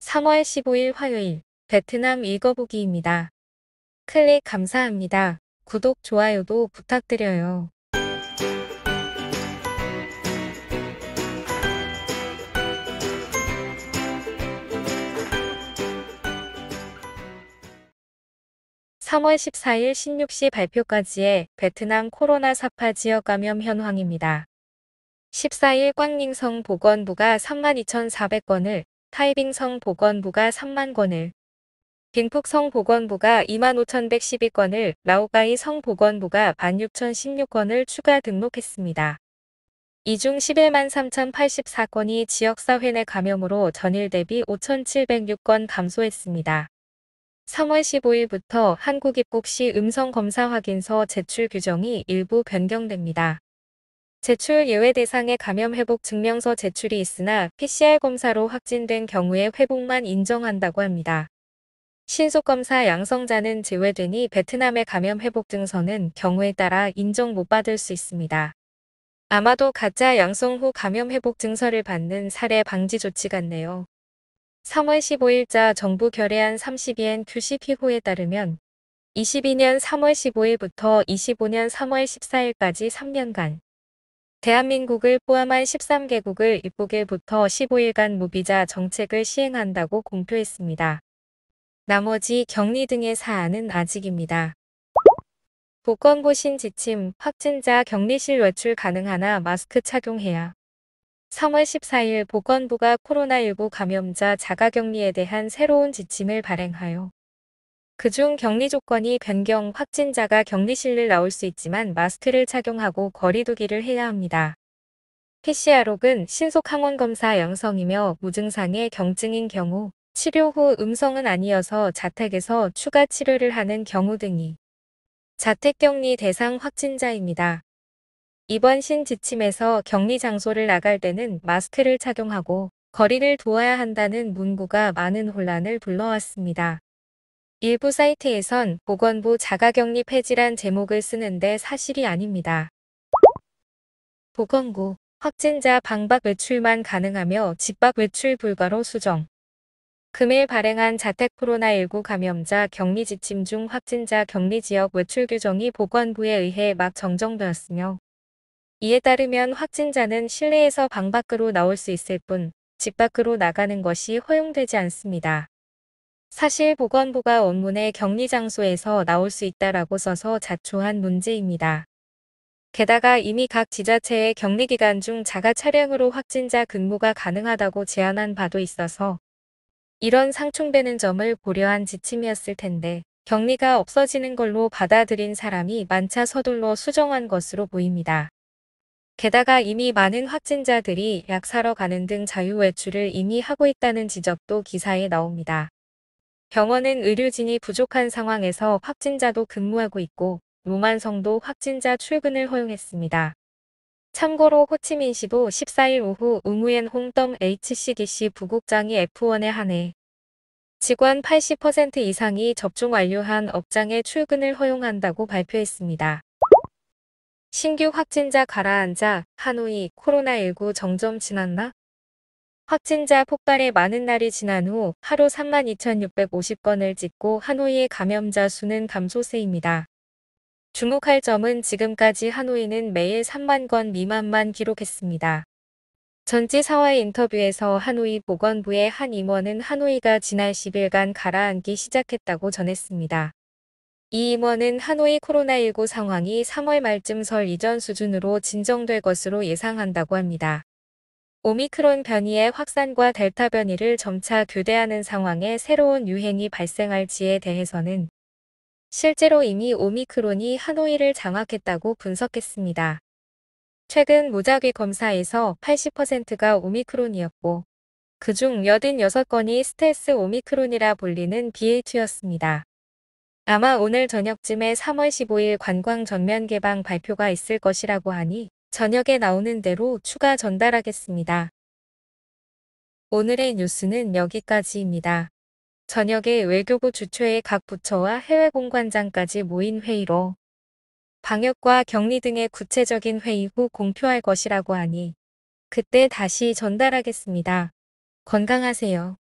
3월 15일 화요일 베트남 읽어보기입니다. 클릭 감사합니다. 구독, 좋아요도 부탁드려요. (3월 14일) 16시 발표까지의 베트남 코로나 사파 지역 감염 현황입니다. 14일 꽝닝성 보건부가 32,400건을, 타이빙성 보건부가 3만 건을, 빈푹성 보건부가 25,112건을, 라오가이 성 보건부가 16,016건을 추가 등록했습니다. 이 중 11만 3,084건이 지역사회 내 감염으로 전일 대비 5,706건 감소했습니다. 3월 15일부터 한국 입국 시 음성검사 확인서 제출 규정이 일부 변경됩니다. 제출 예외 대상의 감염 회복 증명서 제출이 있으나 PCR 검사로 확진된 경우에 회복만 인정한다고 합니다. 신속검사 양성자는 제외되니 베트남의 감염 회복 증서는 경우에 따라 인정 못 받을 수 있습니다. 아마도 가짜 양성 후 감염 회복 증서를 받는 사례 방지 조치 같네요. 3월 15일자 정부 결의안 32N QCP호에 따르면 22년 3월 15일부터 25년 3월 14일까지 3년간 대한민국을 포함한 13개국을 입국일부터 15일간 무비자 정책을 시행한다고 공표했습니다. 나머지 격리 등의 사안은 아직입니다. 보건부 신지침, 확진자 격리실 외출 가능하나 마스크 착용해야. 3월 14일 보건부가 코로나19 감염자 자가격리에 대한 새로운 지침을 발행하여 그중 격리 조건이 변경, 확진자가 격리실을 나올 수 있지만 마스크를 착용하고 거리 두기를 해야 합니다. PCR록은 신속 항원검사 양성이며 무증상의 경증인 경우, 치료 후 음성은 아니어서 자택에서 추가 치료를 하는 경우 등이 자택격리 대상 확진자입니다. 이번 신지침에서 격리 장소를 나갈 때는 마스크를 착용하고 거리를 두어야 한다는 문구가 많은 혼란을 불러왔습니다. 일부 사이트에선 보건부 자가격리 폐지란 제목을 쓰는데 사실이 아닙니다. 보건부 확진자 방박 외출만 가능하며 집밖 외출 불가로 수정. 금일 발행한 자택 코로나19 감염자 격리 지침 중 확진자 격리 지역 외출 규정이 보건부에 의해 막 정정되었으며 이에 따르면 확진자는 실내에서 방 밖으로 나올 수 있을 뿐 집 밖으로 나가는 것이 허용되지 않습니다. 사실 보건부가 원문에 격리 장소에서 나올 수 있다라고 써서 자초한 문제입니다. 게다가 이미 각 지자체의 격리 기간 중 자가 차량으로 확진자 근무가 가능하다고 제안한 바도 있어서 이런 상충되는 점을 고려한 지침이었을 텐데 격리가 없어지는 걸로 받아들인 사람이 만차 서둘러 수정한 것으로 보입니다. 게다가 이미 많은 확진자들이 약 사러 가는 등 자유외출을 이미 하고 있다는 지적도 기사에 나옵니다. 병원은 의료진이 부족한 상황에서 확진자도 근무하고 있고 노만성도 확진자 출근을 허용했습니다. 참고로 호치민시도 14일 오후 우무옌 홍덤 HCDC 부국장이 F1에 한해 직원 80% 이상이 접종 완료한 업장에 출근을 허용한다고 발표했습니다. 신규 확진자 가라앉아 하노이 코로나19 정점 지났나? 확진자 폭발에 많은 날이 지난 후 하루 32,650건을 찍고 하노이의 감염자 수는 감소세입니다. 주목할 점은 지금까지 하노이는 매일 3만 건 미만만 기록했습니다. 전지사와의 인터뷰에서 하노이 보건부의 한 임원은 하노이가 지난 10일간 가라앉기 시작했다고 전했습니다. 이 임원은 하노이 코로나19 상황이 3월 말쯤 설 이전 수준으로 진정될 것으로 예상한다고 합니다. 오미크론 변이의 확산과 델타 변이를 점차 교대하는 상황에 새로운 유행이 발생할지에 대해서는 실제로 이미 오미크론이 하노이를 장악했다고 분석했습니다. 최근 무작위 검사에서 80%가 오미크론이었고 그중 86건이 스텔스 오미크론이라 불리는 BA2였습니다. 아마 오늘 저녁쯤에 3월 15일 관광 전면 개방 발표가 있을 것이라고 하니 저녁에 나오는 대로 추가 전달하겠습니다. 오늘의 뉴스는 여기까지입니다. 저녁에 외교부 주최의 각 부처와 해외 공관장까지 모인 회의로 방역과 격리 등의 구체적인 회의 후 공표할 것이라고 하니 그때 다시 전달하겠습니다. 건강하세요.